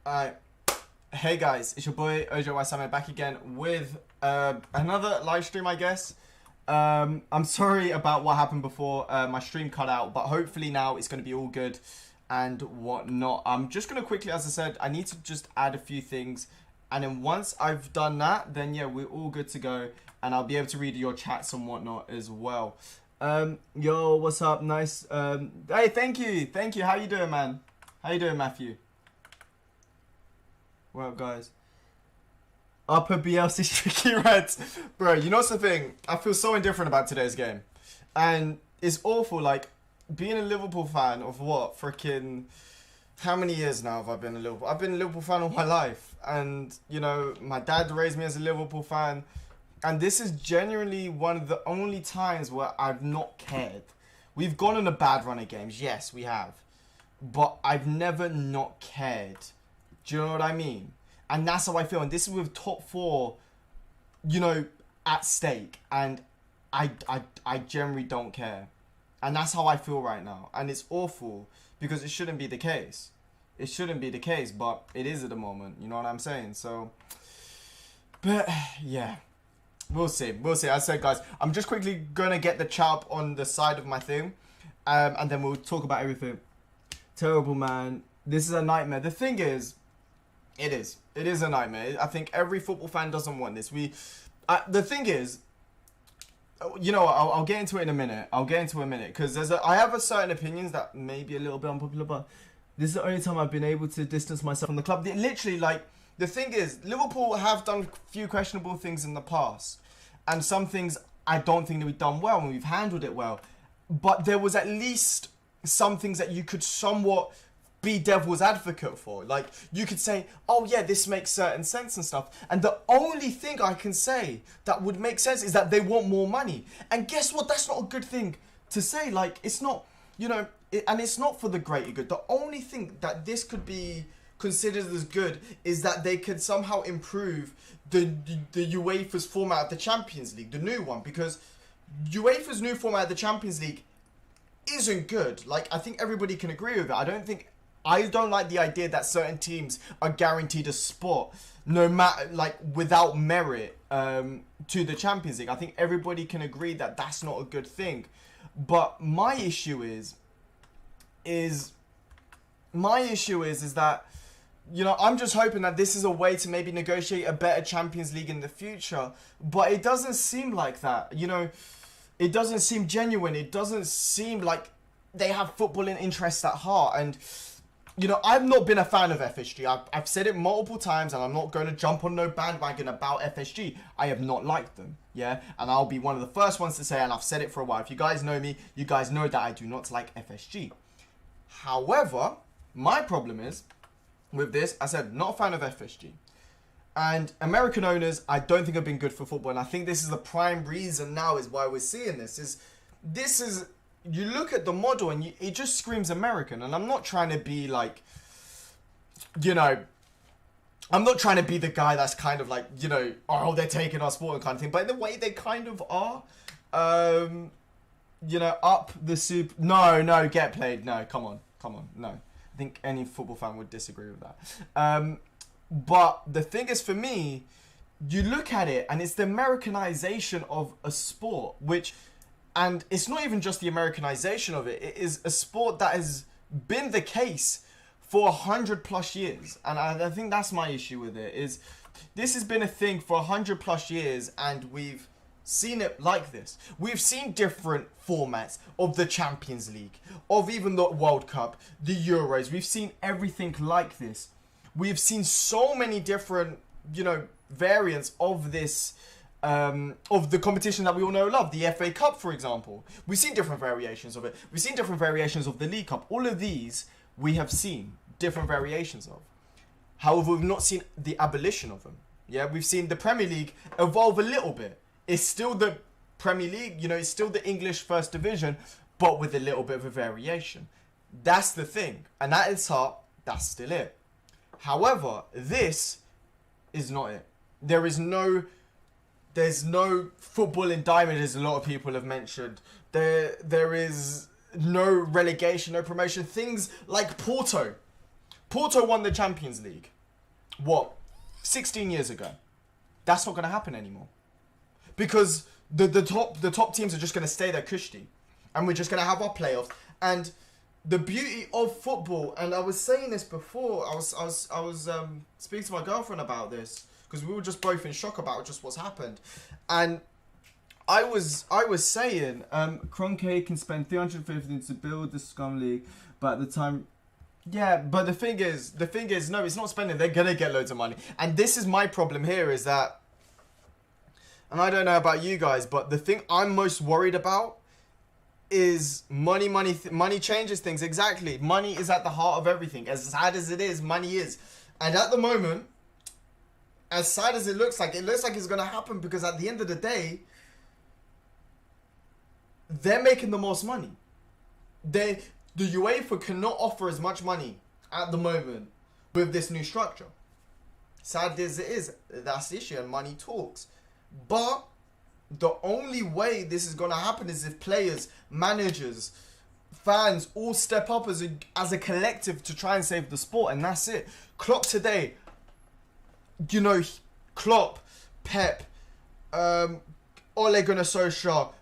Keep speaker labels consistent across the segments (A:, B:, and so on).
A: Alright, hey guys, it's your boy Ojo back again with another live stream, I guess. I'm sorry about what happened before. My stream cut out, but hopefully now it's going to be all good and whatnot. I'm just going to quickly, as I said, I need to just add a few things, and then once I've done that, then yeah, we're all good to go, and I'll be able to read your chats and whatnot as well. Yo, what's up? Nice. Hey, thank you. How you doing, man? How you doing, Matthew? What up, guys? Upper BLC Tricky Reds. Bro, you know what's the thing? I feel so indifferent about today's game. And it's awful, like, being a Liverpool fan of what? Freaking... How many years now have I been a Liverpool? I've been a Liverpool fan all my life. And, you know, my dad raised me as a Liverpool fan. And this is genuinely one of the only times where I've not cared. We've gone on a bad run of games. Yes, we have. But I've never not cared. Do you know what I mean? And that's how I feel. And this is with top four, you know, at stake. And I generally don't care. And that's how I feel right now. And it's awful because it shouldn't be the case. It shouldn't be the case, but it is at the moment. You know what I'm saying? So, but yeah, we'll see. We'll see. As I said, guys, I'm just quickly going to get the chat up on the side of my thing. And then we'll talk about everything. Terrible, man. This is a nightmare. The thing is, it is a nightmare. I think every football fan doesn't want this. The thing is, you know, I'll get into it in a minute. Because I have a certain opinions that may be a little bit unpopular, but this is the only time I've been able to distance myself from the club. Literally, like, the thing is, Liverpool have done a few questionable things in the past, and some things I don't think that we've done well, and we've handled it well. But there was at least some things that you could somewhat be devil's advocate for. Like, you could say, oh yeah, this makes certain sense and stuff, and the only thing I can say that would make sense is that they want more money. And guess what? That's not a good thing to say. Like, it's not, you know, and it's not for the greater good. The only thing that this could be considered as good is that they could somehow improve the UEFA's format of the Champions League, the new one, because UEFA's new format of the Champions League isn't good. Like, I think everybody can agree with it. I don't like the idea that certain teams are guaranteed a spot, no matter, like, without merit, to the Champions League. I think everybody can agree that that's not a good thing. But my issue is that, you know, I'm just hoping that this is a way to maybe negotiate a better Champions League in the future. But it doesn't seem like that. You know, it doesn't seem genuine. It doesn't seem like they have footballing interests at heart. And, you know, I've not been a fan of FSG. I've said it multiple times, and I'm not going to jump on no bandwagon about FSG. I have not liked them, yeah? And I'll be one of the first ones to say, and I've said it for a while. If you guys know me, you guys know that I do not like FSG. However, my problem is, with this, I said, not a fan of FSG. And American owners, I don't think have been good for football. And I think this is the prime reason now is why we're seeing this. You look at the model and it just screams American. And I'm not trying to be like, you know, I'm not trying to be the guy that's kind of like, you know, oh, they're taking our sport and kind of thing. But in the way they kind of are, you know, up the soup. No, get played. No, come on, no. I think any football fan would disagree with that. But the thing is, for me, you look at it and it's the Americanization of a sport, and it's not even just the Americanization of it. It is a sport that has been the case for 100+ years. And I think that's my issue with it, is this has been a thing for 100+ years, and we've seen it like this. We've seen different formats of the Champions League, of even the World Cup, the Euros. We've seen everything like this. We've seen so many different, you know, variants of this, of the competition that we all know and love. The FA Cup, for example. We've seen different variations of it. We've seen different variations of the League Cup. All of these we have seen different variations of. However, we've not seen the abolition of them. Yeah, we've seen the Premier League evolve a little bit. It's still the Premier League, you know, it's still the English First Division, but with a little bit of a variation. That's the thing. And at its heart, that's still it. However, this is not it. There's no football in diamond, as a lot of people have mentioned. There is no relegation, no promotion. Things like Porto. Porto won the Champions League. what, 16 years ago. That's not going to happen anymore. Because the top teams are just going to stay there cushy. And we're just going to have our playoffs. And the beauty of football, and I was saying this before, I was speaking to my girlfriend about this, because we were just both in shock about just what's happened. And I was saying, Kroenke can spend 350 to build the scum league, but at the time, yeah, but the thing is, no, it's not spending. They're gonna get loads of money, and this is my problem here is that, and I don't know about you guys, but the thing I'm most worried about is money. Money changes things. Exactly, money is at the heart of everything. As sad as it is, money is, and at the moment, as sad as it looks like it's gonna happen because at the end of the day, they're making the most money. The UEFA cannot offer as much money at the moment with this new structure. Sad as it is, that's the issue, and money talks. But the only way this is going to happen is if players, managers, fans all step up as a collective to try and save the sport, and that's it. Klopp today, you know, Klopp, Pep, Ole Gunnar Solskjaer,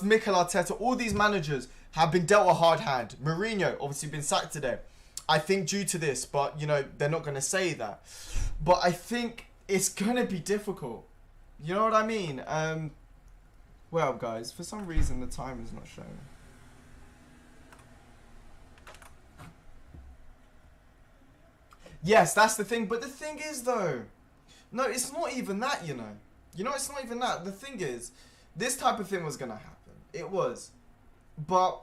A: Mikel Arteta, all these managers have been dealt a hard hand. Mourinho obviously been sacked today, I think due to this, but you know they're not going to say that. But I think it's going to be difficult. You know what I mean? Well, guys, for some reason the time is not showing. Yes, that's the thing. But the thing is, though, no, it's not even that. You know, it's not even that. The thing is, this type of thing was going to happen. It was. But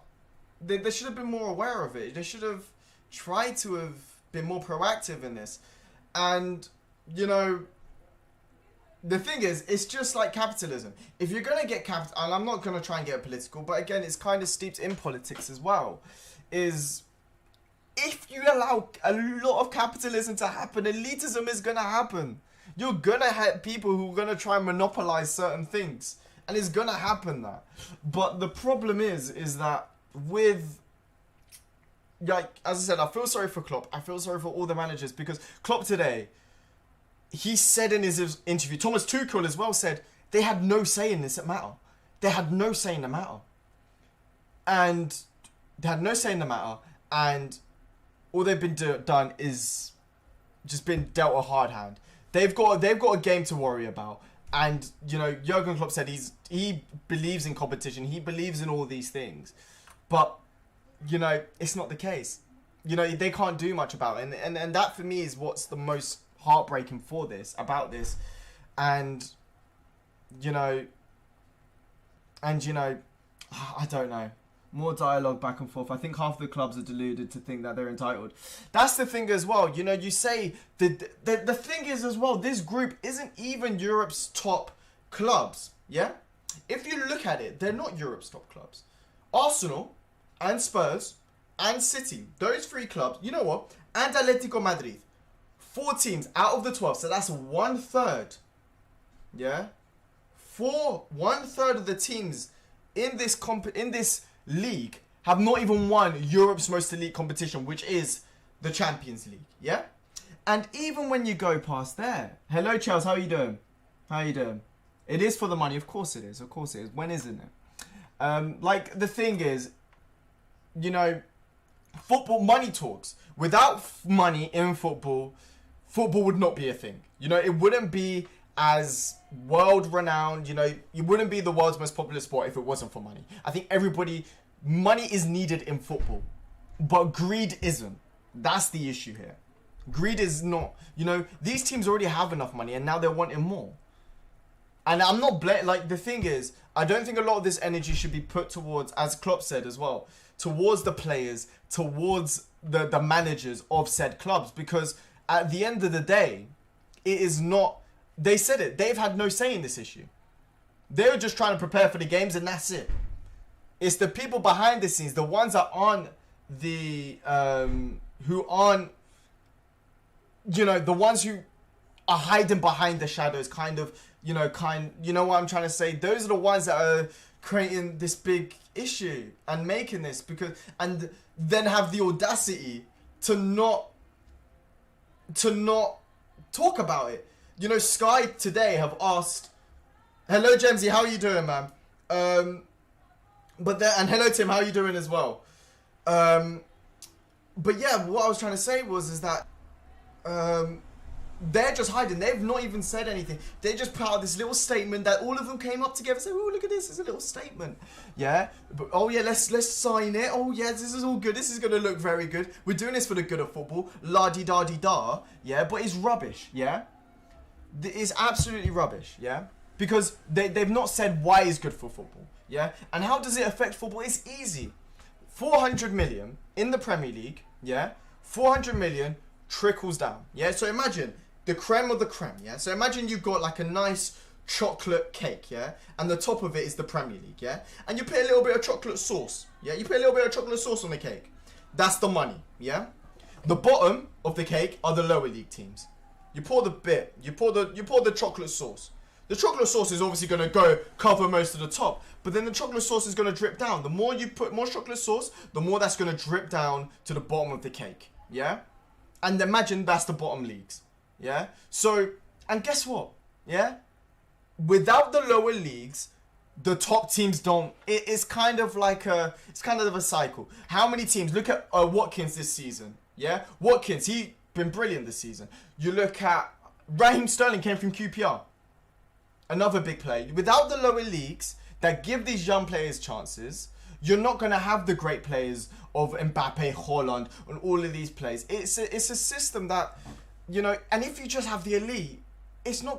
A: they should have been more aware of it. They should have tried to have been more proactive in this. And, you know, the thing is, it's just like capitalism. If you're going to get capital, and I'm not going to try and get political, but again, it's kind of steeped in politics as well, is if you allow a lot of capitalism to happen, elitism is going to happen. You're going to have people who are going to try and monopolize certain things. And it's going to happen that. But the problem is that with, like, as I said, I feel sorry for Klopp. I feel sorry for all the managers because Klopp today, he said in his interview, Thomas Tuchel as well said, they had no say in this matter. They had no say in the matter. And they had no say in the matter. And all they've been done is just been dealt a hard hand. They've got a game to worry about. And, you know, Jurgen Klopp said he believes in competition. He believes in all these things. But, you know, it's not the case. You know, they can't do much about it. And that, for me, is what's the most heartbreaking about this. And, you know, I don't know. More dialogue back and forth. I think half the clubs are deluded to think that they're entitled. That's the thing as well. You know, you say the thing is as well, this group isn't even Europe's top clubs. Yeah? If you look at it, they're not Europe's top clubs. Arsenal and Spurs and City, those three clubs, you know what? And Atletico Madrid. 4 teams out of the 12, so that's 1/3. Yeah? 1/3 of the teams in this league have not even won Europe's most elite competition, which is the Champions League, yeah? And even when you go past there, hello Charles, how are you doing? It is for the money, of course it is. When isn't it? Like, the thing is, you know, football, money talks. Without money in football would not be a thing. You know, it wouldn't be as world renowned, you know, you wouldn't be the world's most popular sport if it wasn't for money. I think money is needed in football, but greed isn't. That's the issue here. Greed is not, you know, these teams already have enough money and now they're wanting more. And I'm not like, the thing is, I don't think a lot of this energy should be put towards, as Klopp said as well, towards the players, towards the managers of said clubs, because at the end of the day, it is not. They said it. They've had no say in this issue. They were just trying to prepare for the games, and that's it. It's the people behind the scenes, the ones that aren't who aren't, you know, the ones who are hiding behind the shadows, you know what I'm trying to say? Those are the ones that are creating this big issue and making this, and then have the audacity to not talk about it. You know, Sky today have asked, hello Jamesy, how are you doing, man? And hello Tim, how are you doing as well? But yeah, what I was trying to say is that they're just hiding. They've not even said anything. They just put out this little statement that all of them came up together and said, oh, look at this, it's a little statement. Yeah? But, oh yeah, let's sign it. Oh yeah, this is all good. This is going to look very good. We're doing this for the good of football. La-di-da-di-da. Yeah? But it's rubbish. Yeah? It's absolutely rubbish. Yeah? Because they've not said why it's good for football. Yeah? And how does it affect football? It's easy. 400 million in the Premier League. Yeah? 400 million trickles down. Yeah? So imagine the creme of the creme, yeah? So imagine you've got like a nice chocolate cake, yeah? And the top of it is the Premier League, yeah? And you put a little bit of chocolate sauce, yeah? You put a little bit of chocolate sauce on the cake. That's the money, yeah? The bottom of the cake are the lower league teams. You pour the chocolate sauce. The chocolate sauce is obviously going to go cover most of the top, but then the chocolate sauce is going to drip down. The more you put more chocolate sauce, the more that's going to drip down to the bottom of the cake, yeah? And imagine that's the bottom leagues. Yeah. So, and guess what? Yeah. Without the lower leagues, the top teams don't. It's kind of like it's kind of a cycle. How many teams? Look at Watkins this season. Yeah. Watkins, he been brilliant this season. You look at Raheem Sterling came from QPR. Another big player. Without the lower leagues that give these young players chances, you're not going to have the great players of Mbappe, Haaland, and all of these players. It's a system that, you know, and if you just have the elite, it's not going to